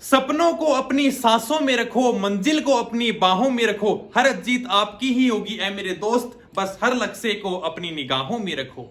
सपनों को अपनी सांसों में रखो, मंजिल को अपनी बाहों में रखो, हर जीत आपकी ही होगी ऐ मेरे दोस्त, बस हर लक्ष्य को अपनी निगाहों में रखो।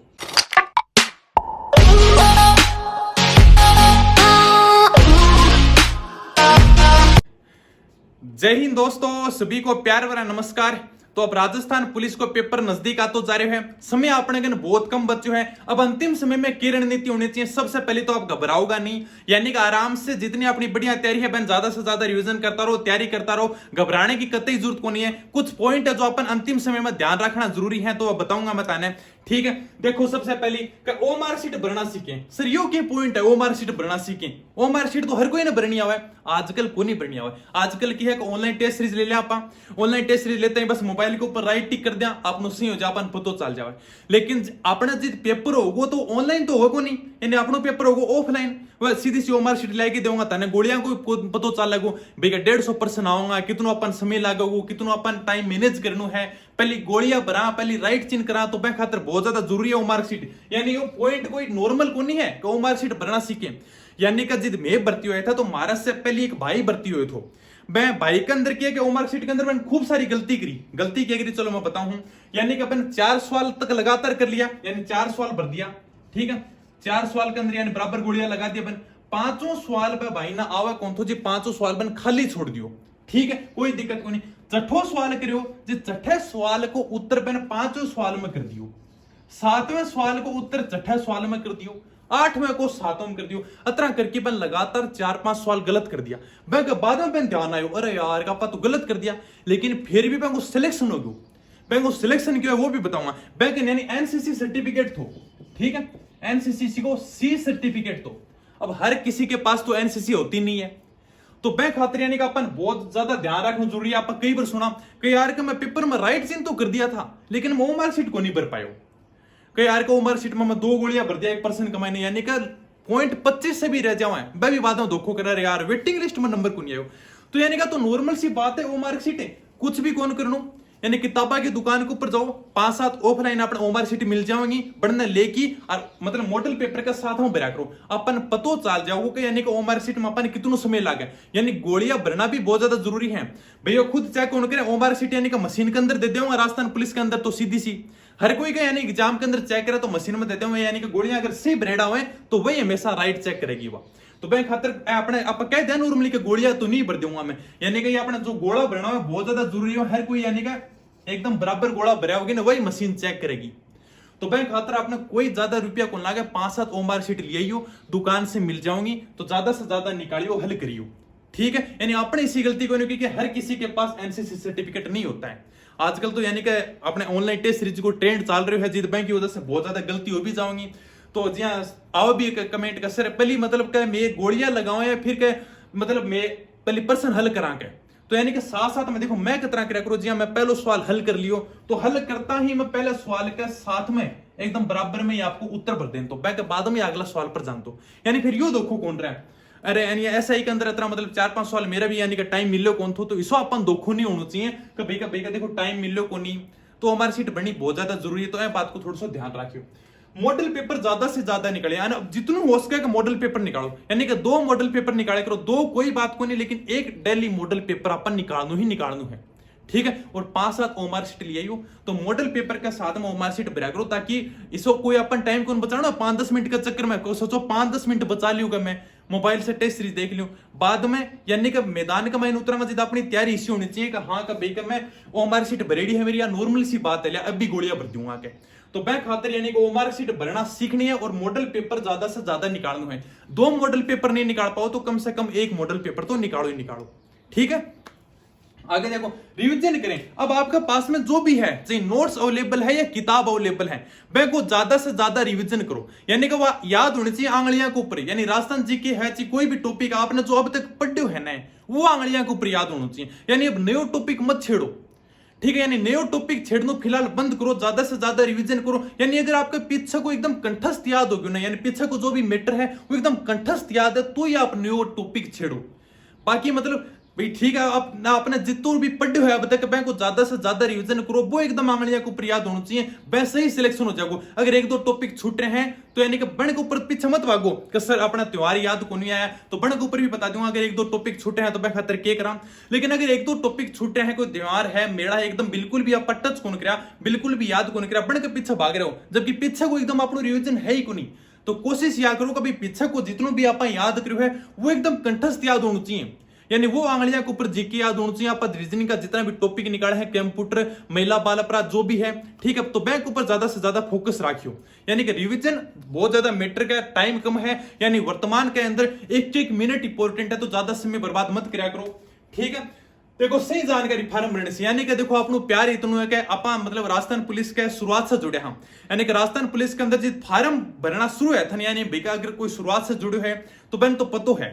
जय हिंद दोस्तों, सभी को प्यार भरा नमस्कार। तो अब राजस्थान पुलिस को पेपर नजदीक आते जा रहे हैं। समय अपने कन बहुत कम बच्चे हैं। अब अंतिम समय में की रणनीति होनी चाहिए। सबसे पहले तो आप घबराओगा नहीं, यानी कि आराम से जितनी अपनी बढ़िया तैयारी है बहन ज्यादा से ज्यादा रिवीजन करता रहो, तैयारी करता रहो। घबराने की कतई जरूरत को नहीं है। कुछ पॉइंट है जो अपन अंतिम समय में ध्यान रखना जरूरी है, तो बताऊंगा मैं ताने। ठीक है, देखो सबसे पहली ओ मार्कशीट भरना सीखें। सर यो की पॉइंट है ओ मार्कशीट भरना सीखें। ओ मार्कशीट तो हर कोई ने भरनी आवे, आजकल को नहीं भरनी आवे। आजकल की है कि ऑनलाइन टेस्ट सीरीज ले लिया आप, ऑनलाइन टेस्ट सीरीज लेते हैं, बस मोबाइल के ऊपर राइट टिक कर दिया, आपनो सही हो जा, अपन पतो चल जावे। लेकिन अपना जो पेपर होगा तो ऑनलाइन तो होगा नहीं, यानी अपनो पेपर होगा ऑफलाइन। वह सीधी सी ओ मार्कशीट लेके देऊंगा तने गोलियां को पतो चल लगो भैया 150% आऊंगा, कितना अपन समय लागेगो, कितना अपन टाइम मैनेज करनो है। पहली गोलियां भरा, पहली राइट चिन्ह करा, तो मैं खातर बहुत ज्यादा जरूरी है ओ मार्कशीट। यानी वो पॉइंट कोई नॉर्मल को नहीं है कि ओ मार्कशीट भरना सीखे। यानी कि जिद मैं भर्ती हुआ था तो महाराज से पहले एक भाई भर्ती हुए थे। मैं भाई के अंदर किया कि ओ मार्कशीट के अंदर मैंने खूब सारी गलती क्या करी चलो मैं बताऊं। यानी कि अपन 4 सवाल तक लगातार कर लिया, यानी 4 सवाल भर दिया। ठीक है, 4 सवाल के अंदर यानी बराबर गोलियां लगा दी अपन। 5वां सवाल पे भाई ना आवा कौन थो जी, 5वां सवाल बन खाली छोड़ दियो। ठीक है, कोई दिक्कत को नहीं। छठो सवाल करियो जी, छठे सवाल को उत्तर बन 5वें सवाल में कर दियो, 7वें सवाल को उत्तर छठे सवाल में कर दियो, 8वें को 7वें में कर दियो। अतरा करके बन लगातार 4-5 सवाल गलत कर दिया। मैं बाद में बन ध्यान आयो, अरे यार का तो गलत कर दिया, लेकिन फिर भी बैंक सिलेक्शन हो गयो। बैंक सिलेक्शन क्यों है वो भी बताऊंगा। बैंक यानी एनसीसी सर्टिफिकेट थो। ठीक है, एनसीसी को सी सर्टिफिकेट तो अब हर किसी के पास तो एनसीसी होती नहीं है, तो बैंक खातिर यानी कि अपन बहुत ज्यादा ध्यान रखना जरूरी है। आप कई बार सुना कि यार कि मैं पेपर में राइट चिन्ह तो कर दिया था लेकिन मैं मार्कशीट को नहीं भर पाया। कई यार को मार्कशीट में मैं 2 गोलियां भर दिया 1% कमाने, यानी कि पॉइंट 25 से भी रह जाओ है, मैं भी बाद में धोखो कर यार वेटिंग लिस्ट में नंबर को नहीं आयो। तो यानी कि तो नॉर्मल सी बात है, वो मार्कशीट है कुछ भी कौन करनो। यानी किताबा की दुकान के ऊपर जाओ, 5-7 ऑफलाइन अपने ओ मार्कशीट मिल जाएंगी, बढ़ने लेकी और मतलब मॉडल पेपर के साथ में भरा करो, अपन पतो चल जाओ कि यानी कि ओ मार्कशीट में अपन कितना समय लागे। यानी गोलियां भरना भी बहुत ज्यादा जरूरी है भैया। खुद चेक कौन करे ओ मार्कशीट, यानी कि मशीन के अंदर दे दूंगा राजस्थान पुलिस के अंदर तो सीधी सी हर कोई का यानी एग्जाम के अंदर चेक करे तो मशीन में देते हुए, यानी कि गोलियां अगर सही भरेड़ा हुए तो वही हमेशा राइट चेक करेगी वह। तो बैंक खातर अपने आप कह दे नॉर्मली के गोलियां तो नहीं भर दूंगा मैं, यानी कि अपना जो गोला भरना है बहुत ज्यादा जरूरी है। हर कोई यानी कि एकदम बराबर गोला भरा होगी ना, वही मशीन चेक करेगी। तो बैंक खातर आपने कोई ज्यादा रुपया को लागे, 5-7 ओ मार्कशीट लिए दुकान से मिल जाओगी, तो ज्यादा से ज्यादा निकालियो, हल करियो। ठीक है, यानी अपने इसी गलती को नहीं, क्योंकि हर किसी के पास एनसीसी सर्टिफिकेट नहीं होता है आजकल। तो यानी कि अपने ऑनलाइन टेस्ट सीरीज को ट्रेंड चल रहे है, जिद बैंक की वजह से बहुत ज्यादा गलती हो भी जाऊंगी। तो जी आओ भी कमेंट कर सर पहली मतलब क्या मैं गोलियां लगाऊं या फिर क्या मतलब मैं पहली पर्सन हल करा के। तो यानी कि साथ साथ में देखो मैं कितना क्या करूं, जी मैं पहला सवाल हल कर लियो, तो हल करता ही मैं पहले सवाल के साथ में एकदम बराबर में ही आपको उत्तर भर दें, तो बाद में अगला सवाल पर जान दो। यानी फिर यो देखो कौन रहा है, अरे यानी ऐसा ही के अंदर इतना मतलब 4-5 सवाल मेरा भी यानी कि टाइम मिलो कौन थो, तो इसो अपन धोखो नहीं होना चाहिए कि भाई का देखो टाइम मिलो को नहीं, तो हमारी सीट बननी बहुत ज्यादा जरूरी है। तो यह बात को थोड़ा सा ध्यान रखियो। मॉडल पेपर ज्यादा से ज्यादा निकले, जितना हो सके मॉडल पेपर निकालो, यानी कि 2 मॉडल पेपर निकाले करो, 2 कोई बात को नहीं, लेकिन एक डेली मॉडल पेपर अपन निकालू है। ठीक है, और 5-7 ओ मार्कशीट लिए तो मॉडल पेपर के साथ में ओ मार्कशीट भरा करो, ताकि इसको कोई अपन टाइम कौन बचाना 5-10 मिनट के चक्कर में। सोचो 5-10 मिनट बचा लियो मैं मोबाइल से टेस्ट सीरीज देख लियो, बाद में यानी कि मैदान का मैंने उतरा जिद अपनी तैयारी इसी होनी चाहिए कि हाँ का भाई मैं ओ मार्कशीट भरेडी है मेरी, या नॉर्मल सी बात है अब भी गोलियां भर दूंगा के। तो बैंक खातर यानी कि ओ मार्कशीट भरना सीखनी है और मॉडल पेपर ज्यादा से ज्यादा निकालना है। 2 मॉडल पेपर नहीं निकाल पाओ तो कम से कम 1 मॉडल पेपर तो निकालो ही निकालो। ठीक है, आगे देखो रिवीजन करें। अब आपके पास में जो भी है चाहे नोट्स अवेलेबल है या किताब अवेलेबल है, बैंक को ज्यादा से ज्यादा रिवीजन करो, यानी कि वह याद होनी चाहिए आंगलियां के ऊपर। यानी राजस्थान जी के है चाहे कोई भी टॉपिक आपने जो अब तक पढ़े है ना, वो आंगलियां के ऊपर याद होना चाहिए। यानी अब नयो टॉपिक मत छेड़ो। ठीक है, यानी नयो टॉपिक छेड़नो फिलहाल बंद करो, ज्यादा से ज्यादा रिवीजन करो। यानी अगर आपके पीछे को एकदम कंठस्थ याद होगी ना, यानी पीछे को जो भी मैटर है वो एकदम कंठस्थ याद है, तो ही आप नयो टॉपिक छेड़ो। बाकी मतलब भाई ठीक है, आप ना अपने जितने भी पढ़े हुए अब तक बैंक को ज्यादा से ज्यादा रिवीजन करो, वो एकदम आंगलियां के ऊपर याद होना चाहिए, वैसे ही सिलेक्शन हो जाएगा। अगर एक दो टॉपिक छूट रहे हैं तो यानी कि बण के ऊपर पीछे मत भागो कि सर अपना त्योहार याद को नहीं आया, तो बण के ऊपर भी बता दूंगा। अगर एक दो टॉपिक छूटे हैं तो मैं खातर के करा, लेकिन अगर एक दो टॉपिक छूटे हैं, कोई त्योहार है मेला है, एकदम बिल्कुल भी आप टच कौन करा, बिल्कुल भी याद कौन करा, बण के पीछे भाग रहे हो, जबकि पीछे को एकदम अपना रिविजन है ही को नहीं। तो कोशिश या करो कभी पीछे को जितनों भी आप याद करो है वो एकदम कंठस्थ याद होना चाहिए, यानी वो आंगलियां के ऊपर जीके याद होना चाहिए। आप रीजनिंग का जितना भी टॉपिक निकाला है, कंप्यूटर, महिला बाल अपराध जो भी है, ठीक है, तो बैंक ऊपर ज्यादा से ज्यादा फोकस रखियो, यानी कि रिवीजन बहुत ज्यादा मैटर का, टाइम कम है, यानी वर्तमान के अंदर एक एक मिनट इंपॉर्टेंट है, तो ज्यादा समय बर्बाद मत करा करो, ठीक है। देखो सही जानकारी फार्म भरने से, यानी कि देखो आपको प्यार इतना है कि आप मतलब राजस्थान पुलिस के शुरुआत से जुड़े हम, यानी कि राजस्थान पुलिस के अंदर जिस फार्म भरना शुरू है था, यानी भैया अगर कोई शुरुआत से जुड़े है तो बहन तो पतो है,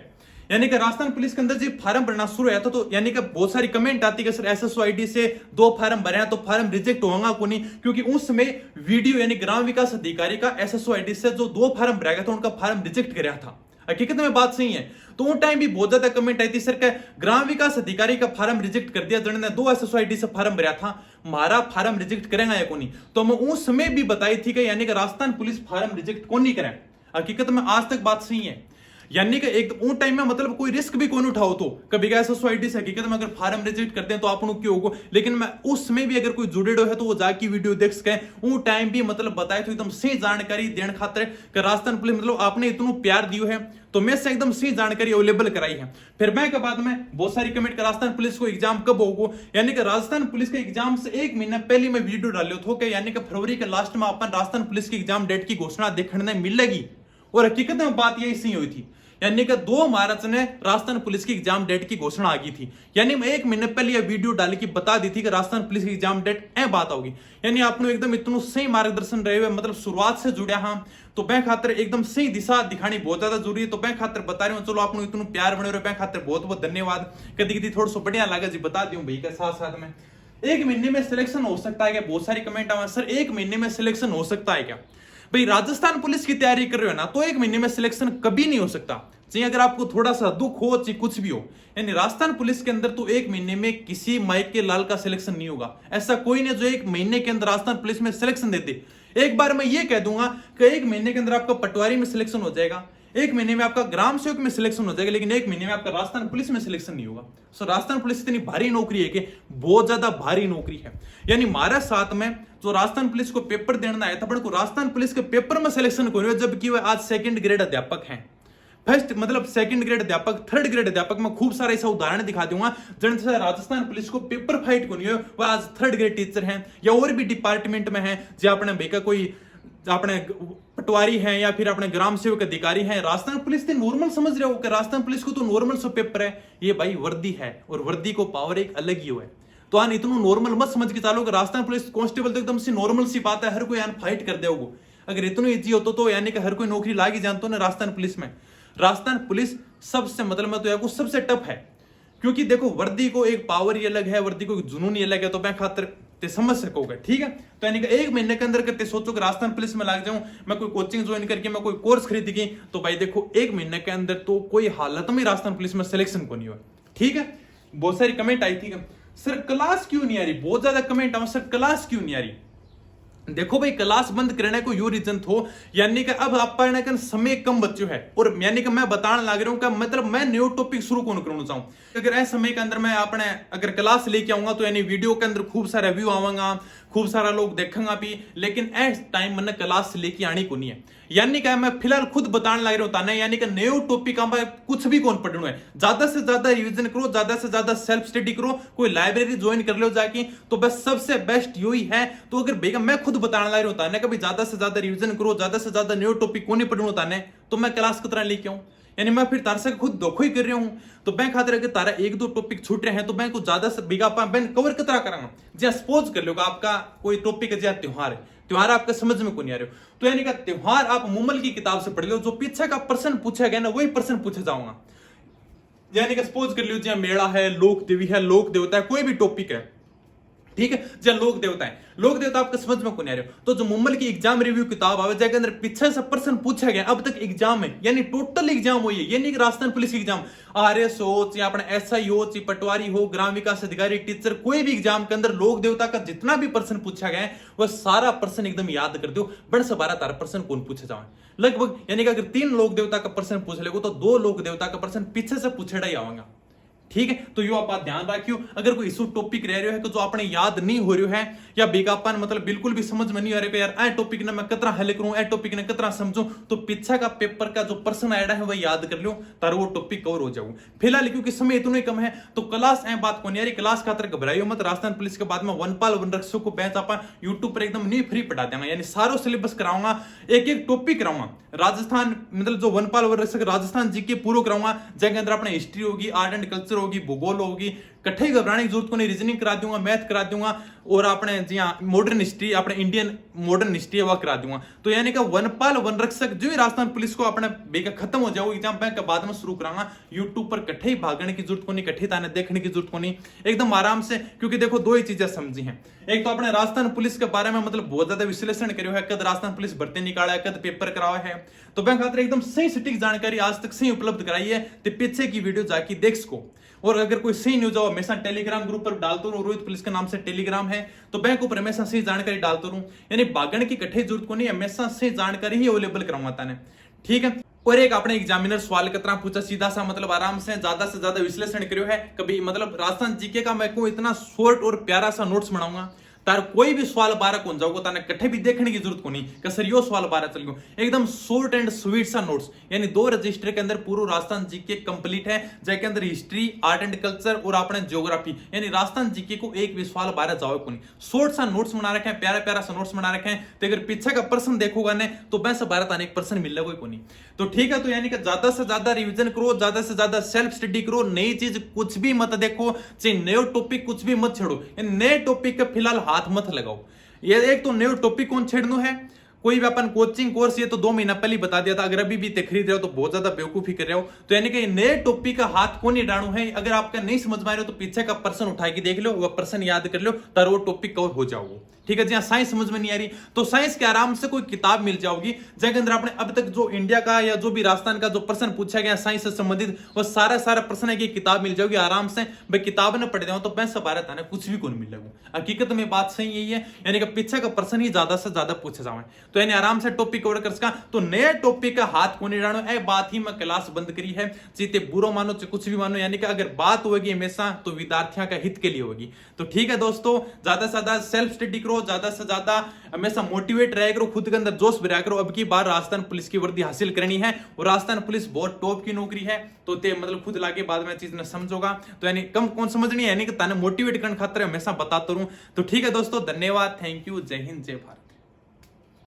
यानी कि राजस्थान पुलिस के अंदर जो फार्म भरना शुरू हुआ था, तो यानी कि बहुत सारी कमेंट आती है कि सर एसएसओ आईडी से 2 फार्म भरे हैं तो फार्म रिजेक्ट होगा को नहीं, क्योंकि उस समय वीडियो यानी ग्राम विकास अधिकारी का एसएसओ आईडी से जो 2 फार्म भरा गया था उनका फार्म रिजेक्ट कराया था। हकीकत में बात सही है, तो उन टाइम भी बहुत ज्यादा कमेंट आई थी सर का ग्राम विकास अधिकारी का फार्म रिजेक्ट कर दिया, जिन्होंने 2 एसएसओ आईडी से फार्म भरा था, हमारा फार्म रिजेक्ट करेगा या को नहीं। तो मैं उस समय भी बताई थी कि यानी कि राजस्थान पुलिस फार्म रिजेक्ट को नहीं करें। हकीकत में आज तक बात सही है, यानी कि एक उन टाइम में मतलब कोई रिस्क भी कौन उठाओ, तो कभी ऐसा सोसाइटी से हकीकत में अगर फार्म रिजेक्ट करते हैं तो आप लोग क्यों होगा, लेकिन मैं उसमें भी अगर कोई जुड़े है तो वो जाके वीडियो देख सके, उन टाइम भी मतलब बताए तो एकदम सही जानकारी देने खातिर कि राजस्थान पुलिस मतलब आपने इतना प्यार दियो है, तो मैं से एकदम सही जानकारी अवेलेबल कराई है। फिर मैं के बाद में बहुत सारी कमेंट कर राजस्थान पुलिस को एग्जाम कब होगा, यानी कि राजस्थान पुलिस के एग्जाम से 1 महीना पहले मैं वीडियो डालियो था, यानी कि फरवरी के लास्ट में अपन राजस्थान पुलिस की एग्जाम डेट की घोषणा देखने मिलेगी, और हकीकत में बात यही सही हुई थी, यानी कि 2 मार्च ने राजस्थान पुलिस की एग्जाम डेट की घोषणा आ गई थी, यानी मैं 1 महीने पहले यह वीडियो डाल के बता दी थी कि राजस्थान पुलिस की एग्जाम डेट ए बात होगी, यानी आपने एकदम इतना सही मार्गदर्शन रहे हुए, मतलब शुरुआत से जुड़े हाँ, तो बैंक खातर एकदम सही दिशा दिखानी बहुत ज्यादा जरूरी है। तो बैंक खातर बता रहे हो, चलो आपने इतना प्यार बने रहे, बैंक खातर बहुत बहुत धन्यवाद। कभी कभी थोड़ा सा बढ़िया लगा जी, बता दूं भाई के साथ साथ में 1 महीने में सिलेक्शन हो सकता है क्या, बहुत सारी कमेंट आवा सर 1 महीने में सिलेक्शन हो सकता है क्या। भाई राजस्थान पुलिस की तैयारी कर रहे हो ना, तो 1 महीने में सिलेक्शन कभी नहीं हो सकता, चाहे अगर आपको थोड़ा सा दुख हो चाहे कुछ भी हो, यानी राजस्थान पुलिस के अंदर तो 1 महीने में किसी माइक के लाल का सिलेक्शन नहीं होगा, ऐसा कोई नहीं जो 1 महीने के अंदर राजस्थान पुलिस में सिलेक्शन देते। एक बार मैं ये कह दूंगा कि 1 महीने के अंदर आपका पटवारी में सिलेक्शन हो जाएगा, 1 महीने में आपका ग्राम सेवक में सिलेक्शन हो जाएगा, लेकिन 1 महीने में आपका राजस्थान पुलिस में सिलेक्शन नहीं होगा। सो राजस्थान पुलिस इतनी भारी नौकरी है कि बहुत ज्यादा भारी नौकरी है, यानी हमारे साथ में जो राजस्थान पुलिस को पेपर देना आया था, पर को राजस्थान पुलिस के पेपर में सिलेक्शन को नहीं, जबकि वह आज 2nd ग्रेड अध्यापक हैं, फर्स्ट मतलब 2nd ग्रेड अध्यापक, 3rd ग्रेड अध्यापक। मैं खूब सारा ऐसा उदाहरण दिखा दूंगा जिनसे राजस्थान पुलिस को पेपर फाइट को नहीं है, वह आज 3rd ग्रेड टीचर हैं, या और भी डिपार्टमेंट में हैं, जो अपने बेका कोई अपने पटवारी हैं या फिर अपने ग्राम सेवक अधिकारी हैं। राजस्थान पुलिस ने नॉर्मल समझ रहे हो कि राजस्थान पुलिस को तो नॉर्मल सो पेपर है, ये भाई वर्दी है, और वर्दी को पावर एक अलग ही हो है, तो आन इतना नॉर्मल मत समझ के चालो कि राजस्थान पुलिस कांस्टेबल तो एकदम से नॉर्मल सी बात है, हर कोई यान फाइट कर देगा। अगर इतना इजी होता तो यानी कि हर कोई नौकरी लाग ही जानता ना राजस्थान पुलिस में। राजस्थान पुलिस सबसे मतलब मैं तो यार सबसे टफ है, क्योंकि देखो वर्दी को एक पावर ही अलग है, वर्दी को एक जुनून ही अलग है, तो मैं खातिर ते समझ सकोगे, ठीक है। तो यानी कि 1 महीने के अंदर करते सोचो कि राजस्थान पुलिस में लग जाऊं, मैं कोई कोचिंग ज्वाइन करके मैं कोई कोर्स खरीद की, तो भाई देखो 1 महीने के अंदर तो कोई हालत में राजस्थान पुलिस में सिलेक्शन को नहीं हुआ, ठीक है। बहुत सारी कमेंट आई थी सर क्लास क्यों नहीं आ रही, बहुत ज्यादा कमेंट आवा सर क्लास क्यों नहीं आ रही। देखो भाई क्लास बंद करने को यू रीजन थो, यानी कि अब आप पढ़ने का समय कम बच्चों है, और यानी कि मैं बताने लग रहा हूं कि मतलब मैं न्यू टॉपिक शुरू कौन करना चाहूं। अगर ऐसे समय के अंदर मैं अपने अगर क्लास लेके आऊंगा तो यानी वीडियो के अंदर खूब सारा व्यू आवांगा, खूब सारा लोग देखेंगे भी, लेकिन ऐस टाइम मैंने क्लास लेके आनी को नहीं है, यानी कि मैं फिलहाल खुद बताने लग रहा हूं, यानी कि न्यू टॉपिक कुछ भी कौन पढ़ना है, ज्यादा से ज्यादा रिविजन करो, ज्यादा से ज्यादा सेल्फ स्टडी करो, कोई लाइब्रेरी ज्वाइन कर लो जाके, तो बस सबसे बेस्ट यही है। तो अगर बेगम मैं खुद बताने लग रहा हूं कभी ज्यादा से ज्यादा रिविजन करो, ज्यादा से ज्यादा न्यू टॉपिक को नहीं पढ़ना, तो मैं क्लास की तरह लेके आऊं, यानी मैं फिर तार से खुद धोखो ही कर रहा हूं। तो मैं खातिर अगर तारा 1-2 टॉपिक छूट रहे हैं तो मैं कुछ ज्यादा से बिगा मैं कवर कितना करांगा। जैसे सपोज कर लो आपका कोई टॉपिक है, जैसे त्योहार है, त्योहार आपका समझ में को नहीं आ रहे हो, तो यानी कि त्योहार आप मुमल की किताब से पढ़ लो, जो पीछे का प्रश्न पूछा गया ना वही प्रश्न पूछे जाऊंगा। यानी कि सपोज कर लो जहाँ मेला है, लोक देवी है, लोक देवता है, कोई भी टॉपिक है, ठीक है। जब लोक देवता है, लोक देवता आपको समझ में कौन आ रहे हो, तो जो मुम्बल की एग्जाम रिव्यू किताब आवे जाके अंदर पीछे से प्रश्न पूछा गया अब तक एग्जाम में, यानी टोटल एग्जाम हुई है, ये नहीं कि राजस्थान पुलिस की एग्जाम आरएस हो या अपना एसआई हो, चाहे पटवारी हो, ग्राम विकास अधिकारी, टीचर, कोई भी एग्जाम के अंदर लोक देवता का जितना भी प्रश्न पूछा गया है वह सारा प्रश्न एकदम याद कर दो। बड़ से 12 प्रश्न कौन पूछे जाए लगभग, यानी कि अगर 3 लोक देवता का प्रश्न पूछ लेगो तो 2 लोक देवता का प्रश्न पीछे से पूछेड़ा ही आवेगा, ठीक है। तो यो आप ध्यान रखियो, अगर कोई इशू टॉपिक रह रहा है तो जो आपने याद नहीं हो रहा है या बेगापन मतलब बिल्कुल भी समझ में नहीं आ रहा है यार ए टॉपिक ने मैं कितना हल करूं, ए टॉपिक ने कितना समझूं, तो पीछे का पेपर का जो प्रश्न आया है वह याद कर लो तार वो टॉपिक कवर हो जाओ। फिलहाल क्योंकि समय इतना ही कम है तो क्लास ए बात को नहीं यार, क्लास खातर घबराइयो मत। राजस्थान पुलिस के बाद में वनपाल वनरक्षक को बैच आप यूट्यूब पर एकदम नहीं फ्री पढ़ा देंगे, यानी सारो सिलेबस कराऊंगा, एक एक टॉपिक कराऊंगा। राजस्थान मतलब जो वनपाल वनरक्षक राजस्थान जीके पूरा कराऊंगा, जगह अंदर अपने हिस्ट्री होगी, आर्ट एंड कल्चर होगी, भूगोल होगी, कट्ठे ही घबराने की जरूरत को नहीं, रीजनिंग करा दूंगा, मैथ करा दूंगा और अपने जी हाँ मॉडर्न हिस्ट्री, अपने इंडियन मॉडर्न हिस्ट्री वह करा दूंगा। तो यानी कि वनपाल वनरक्षक जो ही राजस्थान पुलिस को अपने बेगा खत्म हो जाओ एग्जाम बैंक के बाद में शुरू कराऊंगा, यूट्यूब पर कट्ठे ही भागने की जरूरत को नहीं, कट्ठे ताने देखने की जरूरत को नहीं, एकदम आराम से। क्योंकि देखो 2 ही चीजें समझी हैं, एक तो अपने राजस्थान पुलिस के बारे में मतलब बहुत ज्यादा विश्लेषण करो है, कद राजस्थान पुलिस भर्ती निकाला है, कद पेपर करावा है, तो बैंक खातिर एकदम सही सटीक जानकारी आज तक सही उपलब्ध कराई है, तो पीछे की वीडियो जाके देख सको। और अगर कोई सही न्यूज हो हमेशा टेलीग्राम ग्रुप पर डालता हूँ, रोहित पुलिस के नाम से टेलीग्राम है, तो बैंक ऊपर हमेशा सही जानकारी डालता हूँ, यानी भागने की कठिन जरूरत को नहीं, हमेशा सही जानकारी ही अवेलेबल कराऊंगा ने, ठीक है। और एक अपने एग्जामिनर सवाल कितना पूछा सीधा सा मतलब आराम से ज्यादा विश्लेषण करो है कभी, मतलब राजस्थान जीके का मैं को इतना शॉर्ट और प्यारा सा नोट्स बनाऊंगा तार कोई भी सवाल 12 कौन जाओगे ताने कट्ठे भी देखने की जरूरत को नहीं, कसर यो सवाल 12 चल गयो, एकदम शॉर्ट एंड स्वीट सा नोट्स, यानी 2 रजिस्टर के अंदर पूरा राजस्थान जीके कंप्लीट है, जैके अंदर हिस्ट्री, आर्ट एंड कल्चर और अपने ज्योग्राफी, यानी राजस्थान जीके को एक भी सवाल 12 जाओगे को नहीं, शॉर्ट सा नोट्स बना रखे हैं, प्यारा सा नोट्स बना रखे हैं, तो अगर पीछे का प्रश्न देखोगा ने तो 12 ताने एक प्रश्न मिल को नहीं, तो ठीक है। तो यानी कि ज्यादा से ज्यादा रिविजन करो, ज्यादा से ज्यादा सेल्फ स्टडी करो, नई चीज कुछ भी मत देखो, चाहे नए टॉपिक कुछ भी मत छेड़ो, नए टॉपिक का फिलहाल हाथ मत लगाओ। ये एक तो नए टॉपिक कौन छेड़नो है, कोई भी अपन कोचिंग कोर्स ये तो 2 महीना पहले ही बता दिया था, अगर अभी भी ते खरीद रहे हो तो बहुत ज्यादा बेवकूफी कर रहे हो, तो यानी कि नए टॉपिक का हाथ को नहीं डालू है। अगर आपका नहीं समझ में आ रहे हो तो पीछे का प्रश्न उठा के देख लो, वह प्रश्न याद कर लो, तर वो टॉपिक कवर हो जाओगे, ठीक है। जहां साइंस समझ में नहीं आ रही तो साइंस के आराम से कोई किताब मिल जाओगी, जगह अंदर आपने अब तक जो इंडिया का या जो भी राजस्थान का जो प्रश्न पूछा गया साइंस से संबंधित वो सारा प्रश्न की किताब मिल जाओगी आराम से। भाई किताब न पढ़ जाओ तो 5 भारत आने कुछ भी कौन मिल लगू, हकीकत में बात सही यही है, यानी कि पीछे का प्रश्न ही ज्यादा से ज्यादा पूछे जाए, तो यानी आराम से टॉपिक कवर कर सका। तो नए टॉपिक का हाथ को नहीं डालो, ए बात ही मैं क्लास बंद करी है, चीते बुरो मानो चाहे कुछ भी मानो, यानी कि अगर बात होगी हमेशा तो विद्यार्थियों का हित के लिए होगी। तो ठीक है दोस्तों, ज्यादा से ज्यादा सेल्फ स्टडी करो, ज्यादा से ज्यादा हमेशा मोटिवेट रह करो, खुद के अंदर जोश भरा करो। अब की बार राजस्थान पुलिस की वर्दी हासिल करनी है और राजस्थान पुलिस बहुत टॉप की नौकरी है, तो ते मतलब खुद लाके बाद में चीज ने समझोगा, तो यानी कम कौन समझनी है, यानी कि ताने मोटिवेट करने खातिर हमेशा बताता रहूं। तो ठीक है दोस्तों, धन्यवाद, थैंक यू, जय हिंद, जय भारत।